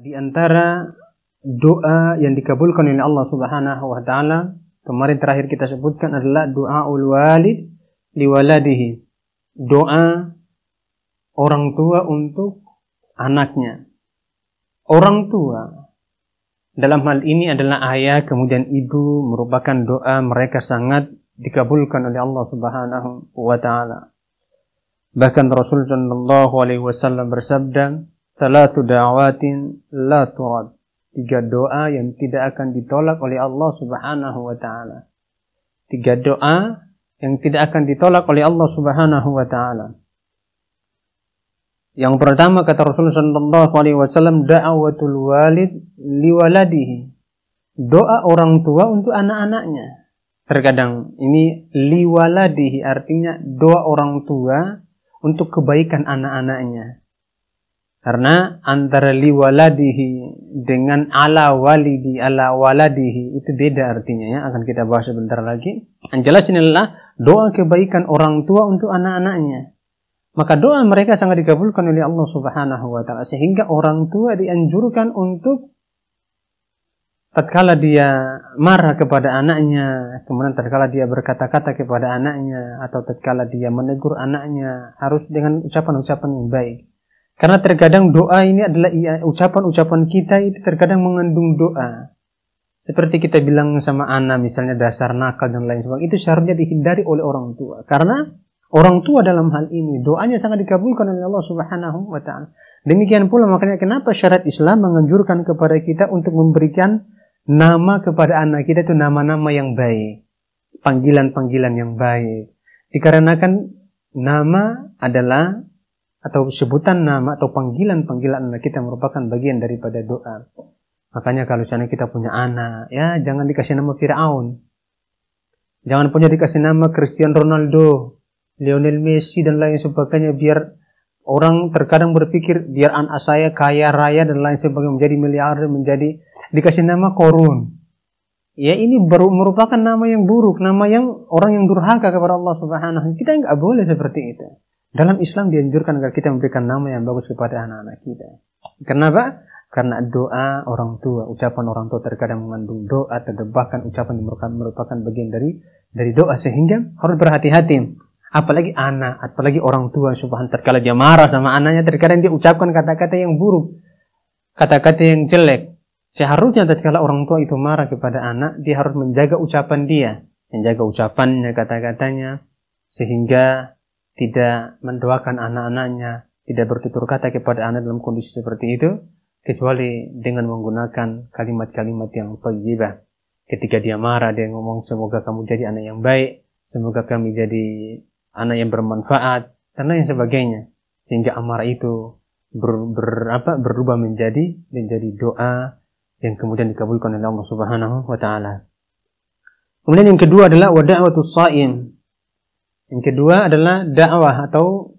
Di antara doa yang dikabulkan oleh Allah Subhanahu wa taala, kemarin terakhir kita sebutkan adalah du'aul walid liwaladihi. Doa orang tua untuk anaknya. Orang tua dalam hal ini adalah ayah kemudian ibu, merupakan doa mereka sangat dikabulkan oleh Allah Subhanahu wa taala. Bahkan Rasul sallallahu alaihi wasallam bersabda, "Thalathu da'awatin la turad." 3 doa yang tidak akan ditolak oleh Allah Subhanahu wa taala. 3 doa yang tidak akan ditolak oleh Allah Subhanahu wa taala. Yang pertama kata Rasul sallallahu alaihi wasallam, da'watul walid liwaladihi. Doa orang tua untuk anak-anaknya. Terkadang ini liwaladihi artinya doa orang tua untuk kebaikan anak-anaknya. Karena antara liwaladihi dengan ala walidi ala waladihi itu beda artinya ya, akan kita bahas sebentar lagi. Yang jelas ini adalah doa kebaikan orang tua untuk anak-anaknya. Maka doa mereka sangat dikabulkan oleh Allah Subhanahu wa taala, sehingga orang tua dianjurkan untuk tatkala dia marah kepada anaknya, kemudian tatkala dia berkata-kata kepada anaknya, atau tatkala dia menegur anaknya, harus dengan ucapan-ucapan yang baik. Karena terkadang doa ini adalah ucapan-ucapan kita itu terkadang mengandung doa. Seperti kita bilang sama anak misalnya dasar nakal dan lain sebagainya, itu seharusnya dihindari oleh orang tua. Karena orang tua dalam hal ini doanya sangat dikabulkan oleh Allah Subhanahu wa taala. Demikian pula makanya kenapa syariat Islam menganjurkan kepada kita untuk memberikan nama kepada anak kita itu nama-nama yang baik, panggilan-panggilan yang baik. Dikarenakan nama adalah atau sebutan nama atau panggilan-panggilan anak kita merupakan bagian daripada doa. Makanya kalau misalnya kita punya anak, ya jangan dikasih nama Fir'aun. Jangan punya dikasih nama Cristiano Ronaldo, Lionel Messi dan lain sebagainya, biar orang terkadang berpikir biar anak saya kaya raya dan lain sebagainya, menjadi miliarder, menjadi dikasih nama Korun. Ya ini baru merupakan nama yang buruk, nama yang orang yang durhaka kepada Allah Subhanahu. Kita enggak boleh seperti itu. Dalam Islam dianjurkan agar kita memberikan nama yang bagus kepada anak-anak kita. Kenapa? Karena doa orang tua, ucapan orang tua terkadang mengandung doa, atau bahkan ucapan yang merupakan bagian dari doa, sehingga harus berhati-hati. Apalagi anak, apalagi orang tua, subhanallah, terkala dia marah sama anaknya, terkadang dia ucapkan kata-kata yang buruk, kata-kata yang jelek. Seharusnya tatkala orang tua itu marah kepada anak, dia harus menjaga ucapan dia, menjaga ucapannya, kata-katanya, sehingga tidak mendoakan anak-anaknya, tidak bertutur kata kepada anak dalam kondisi seperti itu, kecuali dengan menggunakan kalimat-kalimat yang thayyibah. Ketika dia marah, dia ngomong, semoga kamu jadi anak yang baik, semoga kami jadi anak yang bermanfaat, dan lain sebagainya. Sehingga amarah itu berubah menjadi doa yang kemudian dikabulkan oleh Allah Subhanahu wa taala. Kemudian yang kedua adalah wada'watus shaim. Yang kedua adalah dakwah atau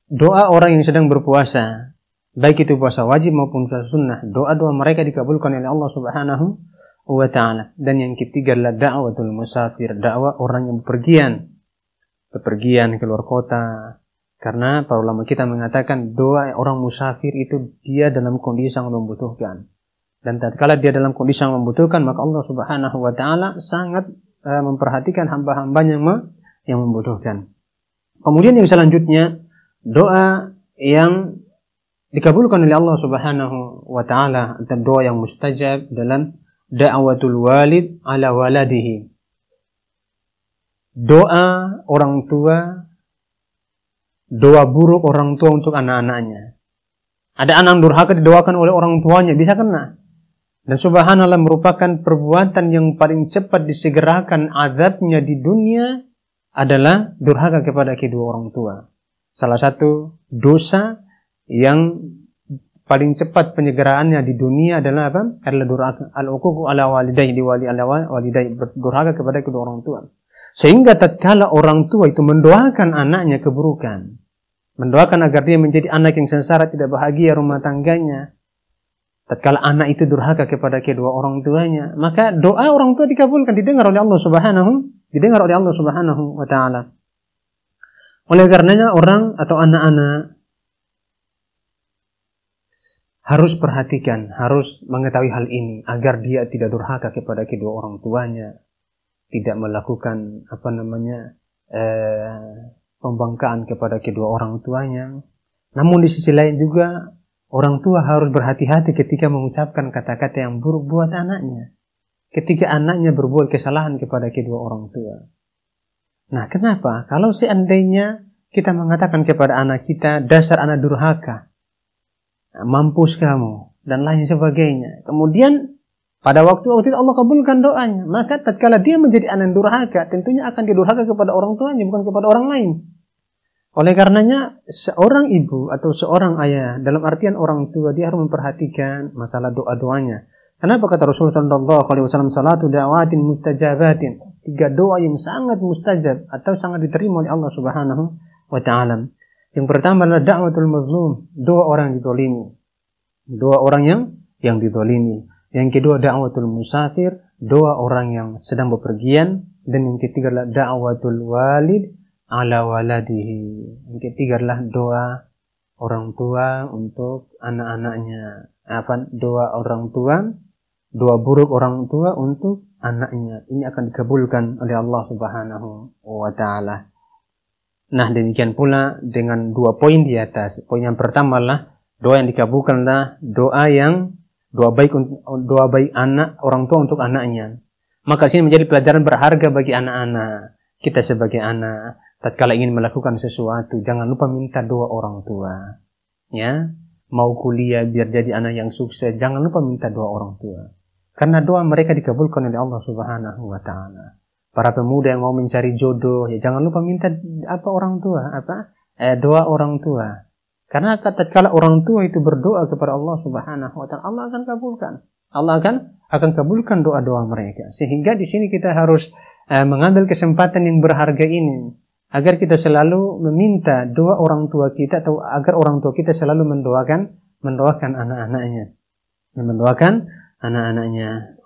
doa orang yang sedang berpuasa, baik itu puasa wajib maupun puasa sunnah. Doa-doa mereka dikabulkan oleh Allah Subhanahu wa taala. Dan yang ketiga adalah da'watul musafir, dakwah orang yang bepergian keluar kota. Karena para ulama kita mengatakan doa orang musafir itu dia dalam kondisi yang membutuhkan. Dan tatkala dia dalam kondisi yang membutuhkan, maka Allah Subhanahu wa taala sangat memperhatikan hamba-hambanya yang membutuhkan. Kemudian yang selanjutnya, doa yang dikabulkan oleh Allah Subhanahu wa taala atau doa yang mustajab dalam da'watul walid ala waladihi. Doa orang tua, doa buruk orang tua untuk anak-anaknya. Ada anak durhaka didoakan oleh orang tuanya, bisa kena. Dan subhanallah merupakan perbuatan yang paling cepat disegerakan azabnya di dunia adalah durhaka kepada kedua orang tua. Salah satu dosa yang paling cepat penyegeraannya di dunia adalah apa? Adalah durhaka, al-uququ ala walidayhi, durhaka kepada kedua orang tua. Sehingga tatkala orang tua itu mendoakan anaknya keburukan, mendoakan agar dia menjadi anak yang sengsara, tidak bahagia rumah tangganya, tatkala anak itu durhaka kepada kedua orang tuanya, maka doa orang tua dikabulkan, didengar oleh Allah Subhanahu wa taala. Oleh karenanya orang atau anak-anak harus perhatikan, harus mengetahui hal ini agar dia tidak durhaka kepada kedua orang tuanya, tidak melakukan pembangkaan kepada kedua orang tuanya. Namun di sisi lain juga orang tua harus berhati-hati ketika mengucapkan kata-kata yang buruk buat anaknya, ketika anaknya berbuat kesalahan kepada kedua orang tua. Nah, kenapa? Kalau seandainya kita mengatakan kepada anak kita, dasar anak durhaka, mampus kamu, dan lain sebagainya. Kemudian pada waktu-waktu itu Allah kabulkan doanya. Maka tatkala dia menjadi anak durhaka, tentunya akan dia durhaka kepada orang tuanya, bukan kepada orang lain. Oleh karenanya, seorang ibu atau seorang ayah, dalam artian orang tua, dia harus memperhatikan masalah doa-doanya. Kenapa kata Rasulullah SAW, salatu da'watin mustajabatin, 3 doa yang sangat mustajab atau sangat diterima oleh Allah Subhanahu wa ta'ala. Yang pertama adalah da'watul mazlum, doa orang yang dizalimi. Doa orang yang dizalimi. Yang kedua da'watul musafir, doa orang yang sedang bepergian. Dan yang ketiga adalah da'watul walid ala waladihi. Yang ketiga adalah doa orang tua untuk anak-anaknya. Doa orang tua, doa buruk orang tua untuk anaknya. Ini akan dikabulkan oleh Allah Subhanahu wa ta'ala. Nah, demikian pula dengan 2 poin di atas. Poin yang pertama adalah doa yang dikabulkan adalah doa baik anak orang tua untuk anaknya. Maka sini menjadi pelajaran berharga bagi anak-anak. Kita sebagai anak, tatkala ingin melakukan sesuatu, jangan lupa minta doa orang tua. Ya, mau kuliah biar jadi anak yang sukses, jangan lupa minta doa orang tua. Karena doa mereka dikabulkan oleh Allah Subhanahu wa ta'ala. Para pemuda yang mau mencari jodoh, ya jangan lupa minta orang tua, doa orang tua. Karena tatkala orang tua itu berdoa kepada Allah Subhanahu wa ta'ala, Allah akan kabulkan. Allah akan kabulkan doa-doa mereka. Sehingga di sini kita harus mengambil kesempatan yang berharga ini agar kita selalu meminta doa orang tua kita, atau agar orang tua kita selalu mendoakan anak-anaknya. Mendoakan anak-anaknya.